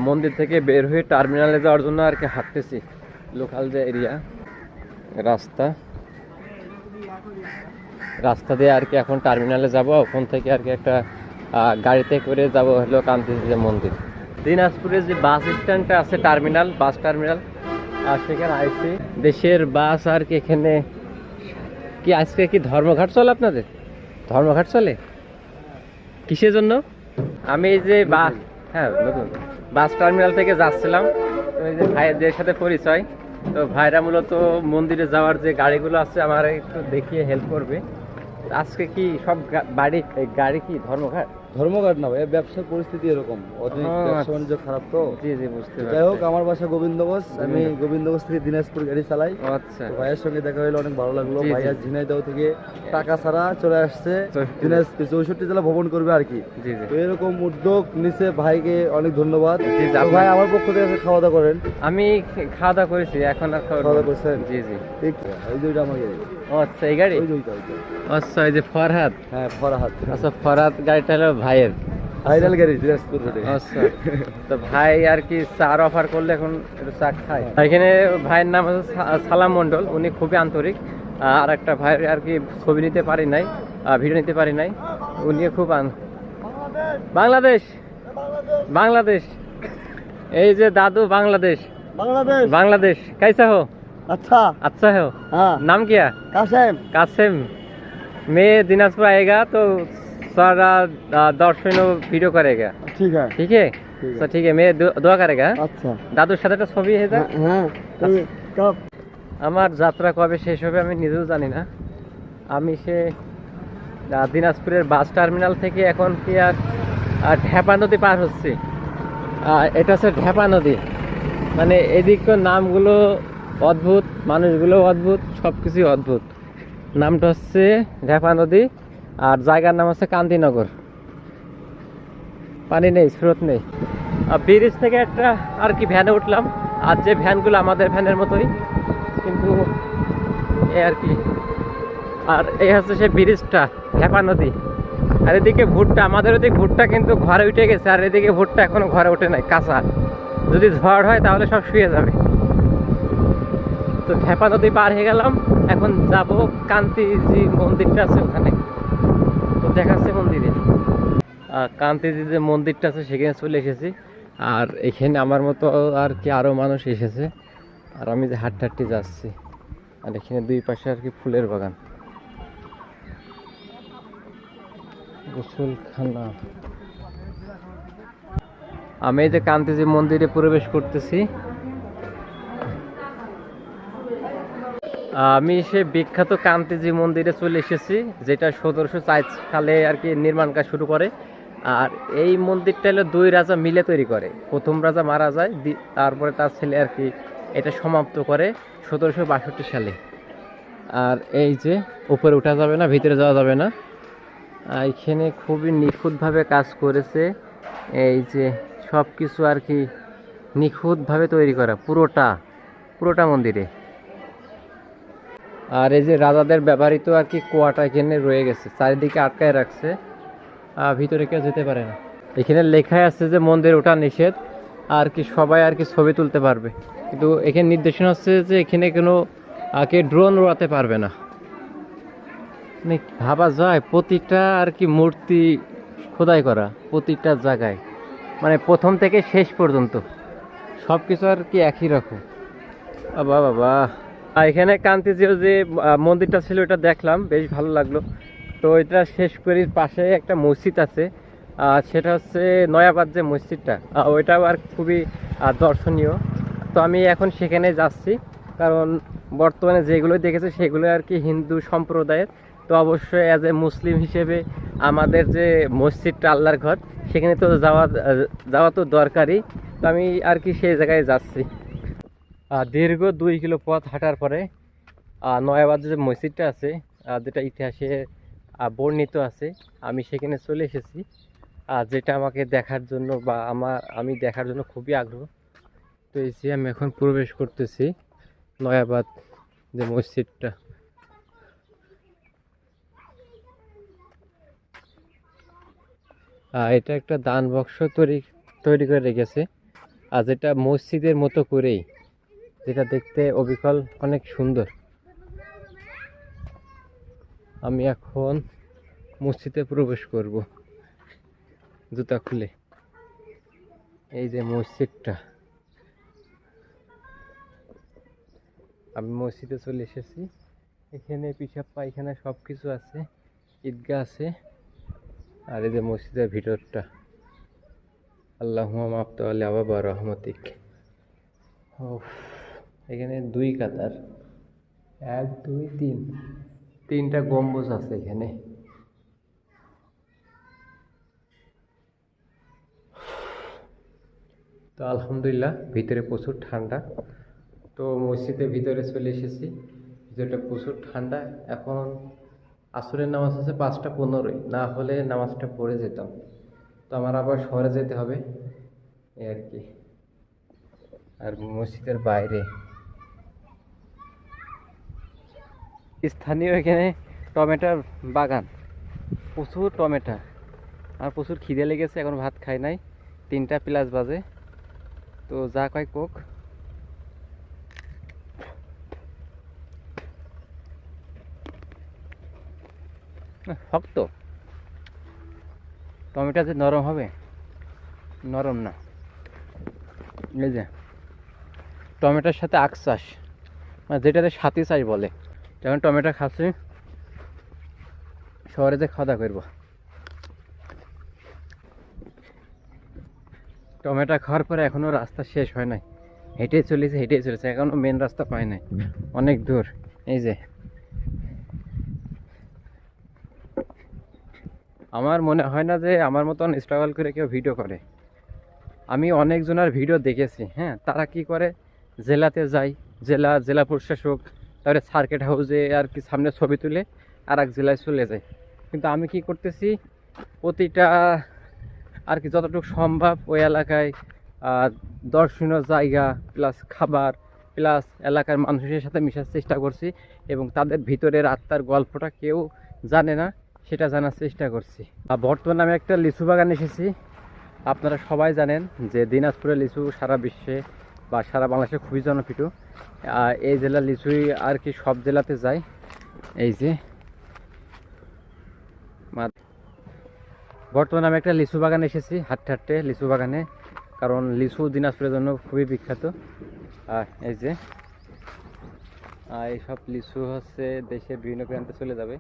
মন্দির থেকে বের হয়ে টার্মিনালে যাওয়ার জন্য আর কি হাঁটতেছি। লোকাল যে এরিয়া রাস্তা রাস্তা দিয়ে আর কি এখন টার্মিনালে যাব। ওখান থেকে আর কি একটা গাড়িতে করে যাব হলো কান্তিজি মন্দির। দিনাজপুরে যে বাস স্ট্যান্ডটা আছে, টার্মিনাল, বাস টার্মিনাল, আর সেখানে আইসি। দেশের বাস আর কি এখানে কি আজকে কি ধর্মঘাট চলে? আপনাদের ধর্মঘাট চলে কিসের জন্য? আমি এই যে হ্যাঁ নতুন বাস টার্মিনাল থেকে যাচ্ছিলাম, তো এই যে ভাইদের সাথে পরিচয়। তো ভাইরা মূলত মন্দিরে যাওয়ার যে গাড়িগুলো আছে আমার একটু দেখিয়ে হেল্প করবে। আজকে কি সব গাড়ি কি ধর্মঘাট? ধর্মঘাট না ভাই, ব্যবসার পরিস্থিতি এরকম, অধিক ব্যবসা বাণিজ্য খারাপ তো। জি জি বুঝতে পারছি। যাই হোক, আমার বাসা গোবিন্দগঞ্জ, আমি গোবিন্দগঞ্জ থেকে দিনাজপুর গাড়ি চালাই। আচ্ছা, ভাইয়ের সঙ্গে দেখা হলো, অনেক ভালো লাগলো। ভাইয়া ঝিনাইদহ থেকে টাকা ছাড়া চলে আসছে দিনাজপুর 64 জেলা ভ্রমণ করবে আর কি। তো এরকম উদ্যোগ নিছে, ভাইকে অনেক ধন্যবাদ। ভাই আমার পক্ষ থেকে খাওয়া দাওয়া করেন। আমি খাওয়া দাওয়া করেছি, এখন আর খাওয়া দাওয়া করছেন? জি জি ঠিক। ওই যে আমার গাড়ি। আচ্ছা, এই গাড়ি? আচ্ছা, এই যে ফরহাদ। হ্যাঁ ফরহাদ। আচ্ছা, ফরহাদ গাড়িটা হলো ভাইয়ের ভাইরাল গাড়ি দিনাজপুর রোডে। আচ্ছা, তো ভাই আর কি চার অফার করলে এখন একটু চা খায়। এখানে ভাইয়ের নাম আছে সালাম মন্ডল, উনি খুবই আন্তরিক। আর একটা ভাইয়ের আর কি ছবি নিতে পারি নাই, ভিডিও নিতে পারি নাই, উনি খুব বাংলাদেশ বাংলাদেশ। এই যে দাদু বাংলাদেশ বাংলাদেশ বাংলাদেশ कैसा हो? अच्छा अच्छा हो। हाँ। नाम क्या? कासिम। कासिम। मैं दिनाजपुर आएगा तो सारा दर्शन वीडियो करेगा। ठीक है ठीक है, तो ठीक है, मैं দোয়া करेगा। अच्छा। দাদুর সাথে একটা ছবি হয়ে যায়। হ্যাঁ। কব আমার যাত্রা কবে শেষ হবে আমি নিজেও জানি না। আমি সে দিনাজপুরের বাস টার্মিনাল থেকে এখন কি আর ঢেপা নদী পার হচ্ছি। এটা হচ্ছে ঢেপা নদী, মানে এদিকের নামগুলো অদ্ভুত, মানুষগুলো অদ্ভুত, সব কিছুই অদ্ভুত। নামটা হচ্ছে ঢেপা নদী, আর জায়গার নাম হচ্ছে কান্তিনগর। পানি নেই, স্রোত নেই। ব্রিজ থেকে একটা আর কি ভ্যানে উঠলাম, আর যে ভ্যানগুলো আমাদের ভ্যানের মতোই, কিন্তু এই আর কি। আর এই হচ্ছে সে ব্রিজটা, ঢেপা নদী। আর এদিকে ভুট্টা, আমাদের ওদিকে ভুট্টা কিন্তু ঘরে উঠে গেছে, আর এদিকে ভুট্টা এখনো ঘরে ওঠে নাই, কাঁচা। যদি ঝড় হয় তাহলে সব শুয়ে যাবে। তো ঢেপা নদী পার হয়ে গেলাম, এখন যাব কান্তিজি মন্দিরটা আছে ওখানে, তো দেখাচ্ছে মন্দিরে। কান্তিজি যে মন্দিরটা আছে সেখানে চলে এসেছি। আর এখানে আমার মতো আর কি আরো মানুষ এসেছে, আর আমি যে হাঁটতে যাচ্ছি। আর এখানে দুই পাশে আর কি ফুলের বাগান, গোসলখানা। আমি এই যে কান্তিজি মন্দিরে প্রবেশ করতেছি। আমি সে বিখ্যাত কান্তিজি মন্দিরে চলে এসেছি, যেটা 1704 সালে আর কি নির্মাণ কাজ শুরু করে। আর এই মন্দিরটা হলো দুই রাজা মিলে তৈরি করে। প্রথম রাজা মারা যায়, তারপরে তার ছেলে আর কি এটা সমাপ্ত করে 1762 সালে। আর এই যে উপরে উঠা যাবে না, ভিতরে যাওয়া যাবে না। এখানে খুবই নিখুঁতভাবে কাজ করেছে। এই যে সব কিছু আর কি নিখুঁতভাবে তৈরি করা, পুরোটা মন্দিরে। আর এই যে রাজাদের ব্যবহৃত আর কি কুয়াটা এখানে রয়ে গেছে, চারিদিকে আটকায় রাখছে, ভিতরে কেউ যেতে পারে না। এখানে লেখাই আছে যে মন্দিরে ওঠা নিষেধ, আর কি সবাই আর কি ছবি তুলতে পারবে, কিন্তু এখানে নির্দেশনা হচ্ছে যে এখানে কোনো কে ড্রোন উড়াতে পারবে না। মানে ভাবা যায় প্রতিটা আর কি মূর্তি খোদাই করা, প্রতিটা জায়গায়, মানে প্রথম থেকে শেষ পর্যন্ত সব কিছু আর কি একই রকম। বাবা বাবা, এখানে কান্তিজির যে মন্দিরটা ছিল এটা দেখলাম, বেশ ভালো লাগলো। তো এটা শেষ করে পাশে একটা মসজিদ আছে, সেটা হচ্ছে নয়াবাদ যে মসজিদটা, ওইটাও আর খুবই দর্শনীয়। তো আমি এখন সেখানে যাচ্ছি, কারণ বর্তমানে যেগুলো দেখেছি সেগুলো আর কি হিন্দু সম্প্রদায়ের। তো অবশ্যই অ্যাজ এ মুসলিম হিসেবে আমাদের যে মসজিদটা আল্লাহর ঘর, সেখানে তো যাওয়া তো দরকারই। তো আমি আর কি সেই জায়গায় যাচ্ছি। দীর্ঘ 2 কিলো পথ হাঁটার পরে নয়াবাদ যে মসজিদটা আছে, যেটা ইতিহাসে বর্ণিত আছে, আমি সেখানে চলে এসেছি। যেটা আমাকে দেখার জন্য বা আমি দেখার জন্য খুবই আগ্রহ। তো এই যে আমি এখন প্রবেশ করতেছি নয়াবাদ যে মসজিদটা। এটা একটা দান বাক্স তৈরি করে রেখেছে। আর যেটা মসজিদের মতো করেই, যেটা দেখতে অবিকল অনেক সুন্দর। আমি এখন মসজিদে প্রবেশ করব জুতা খুলে। এই যে মসজিদটা, আমি মসজিদে চলে এসেছি। এখানে পিশাব পায়খানা সব কিছু আছে, ঈদগাহ আছে, আর এই যে মসজিদের ভিতরটা। আল্লাহুম্মা মাফতু আলি আবাবা রহমতিক। এখানে 2 কাতার, 1 2 3, 3টা গম্বুজ আছে এখানে। তো আলহামদুলিল্লাহ ভিতরে প্রচুর ঠান্ডা। তো মসজিদের ভিতরে চলে এসেছি, যেটা প্রচুর ঠান্ডা। এখন আসরের নামাজ আছে 5টা 15, না হলে নামাজটা পড়ে যেতাম। তো আমার আবার শহরে যেতে হবে এই আর কি। আর মসজিদের বাইরে স্থানীয় এখানে টমেটোর বাগান, প্রচুর টমেটো। আর প্রচুর খিদে লেগেছে, এখন ভাত খাই নাই, 3টা প্লাস বাজে। তো যা কয় কোক। শক্ত টমেটো যে নরম হবে, নরম না। এই যে টমেটোর সাথে আখ চাষ, মানে যেটাতে সাথী চাষ বলে। যখন টমেটো খাচ্ছি, শহরে যে খাওয়া দাওয়া করবো। টমেটো খাওয়ার পরে এখনো রাস্তা শেষ হয় নাই, হেঁটেই চলেছে, এখনো মেন রাস্তা পাই নাই, অনেক দূর। এই যে আমার মনে হয় না যে আমার মতন স্ট্রাগল করে কেউ ভিডিও করে। আমি অনেকজনের ভিডিও দেখেছি, হ্যাঁ, তারা কি করে, জেলাতে যায়, জেলা প্রশাসক, তারপরে সার্কিট হাউসে আর কি সামনে ছবি তুলে আর এক জেলায় চলে যায়। কিন্তু আমি কি করতেছি, প্রতিটা আর কি যতটুকু সম্ভব ওই এলাকায় দর্শনীয় জায়গা প্লাস খাবার প্লাস এলাকার মানুষের সাথে মেশার চেষ্টা করছি, এবং তাদের ভিতরের আত্মার গল্পটা কেউ জানে না সেটা জানার চেষ্টা করছি। বর্তমানে আমি একটা লিচু বাগান এসেছি। আপনারা সবাই জানেন যে দিনাজপুরের লিচু সারা বিশ্বে বা সারা বাংলাদেশে খুবই জনপ্রিয়। এই জেলার লিচুই আর কি সব জেলাতে যায়। এই যে বর্তমানে আমি একটা লিচু বাগান এসেছি, হাঁটতে লিচু বাগানে, কারণ লিচু দিনাজপুরের জন্য খুবই বিখ্যাত। এই যে এইসব লিচু হচ্ছে দেশের বিভিন্ন প্রান্তে চলে যাবে,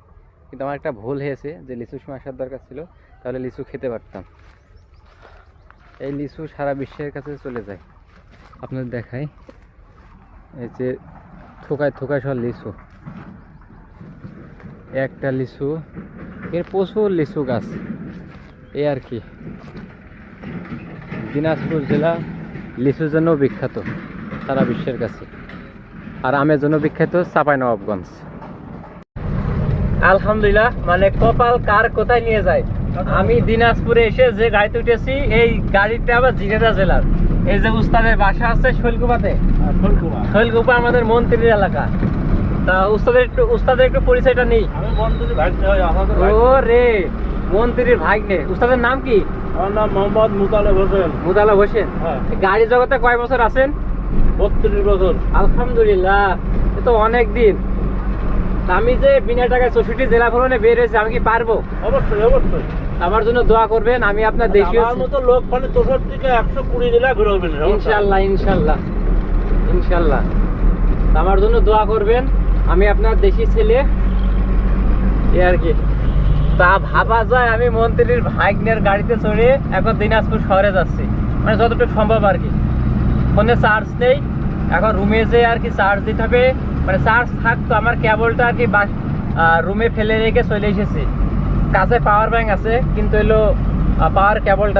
কিন্তু আমার একটা ভুল হয়েছে যে লিচুর সময় আসার দরকার ছিল, তাহলে লিচু খেতে পারতাম। এই লিচু সারা বিশ্বের কাছে চলে যায়। আপনাদের দেখাই, এই যে থোকায় সব লিচু, একটা লিচু, এর প্রচুর লিচু গাছ। এই আর কি দিনাজপুর জেলা লিচুর জন্য বিখ্যাত সারা বিশ্বের কাছে, আর আমের জন্য বিখ্যাত চাঁপাইনবাবগঞ্জ। আলহামদুলিল্লাহ, মানে কপাল কার কোথায় নিয়ে যায়। আমি দিনাজপুরে এসে যে গাড়িতে উঠেছি, এই গাড়িটা আবার ঝিনাইদহ জেলার। এই যে উস্তাদের বাসা আছে শৈলকুপাতে, শৈলকুপা আমাদের মন্ত্রীর এলাকা। তা উস্তাদের একটু পরিচয়টা নেই। ও রে, মন্ত্রীর ভাগ্নে। উস্তাদের নাম কি? আমার নাম মোহাম্মদ মুতালেব হোসেন। গাড়ি জগতে কয় বছর আছেন? 32 বছর। আলহামদুলিল্লাহ, এ তো অনেক দিন। আমি যে বিনা টাকায় 64 জেলা ভ্রমণে বের হয়েছে, আমি কি পারবো? অবশ্যই। আমার জন্য দোয়া করবেন। আমি আপনার দেশীয় মতো লোক মানে 64 থেকে 120 জেলা ঘুরবেন ইনশাল্লাহ। আমার জন্য দোয়া করবেন, আমি আপনার দেশি ছেলে, এ আর কি। তা ভাবা যায় আমি মন্ত্রীর ভাগ্নের গাড়িতে চড়ে এখন দিনাজপুর শহরে যাচ্ছি, মানে যতটুকু সম্ভব আর কি। ফোনে চার্জ নেই, এখন রুমে যেয়ে আর কি চার্জ দিতে হবে। মানে চার্জ থাকতো, আমার কেবলটা আর কি রুমে ফেলে রেখে চলে এসেছি। কাছে পাওয়ার ব্যাংক আছে, কিন্তু এলো পাওয়ার কেবলটা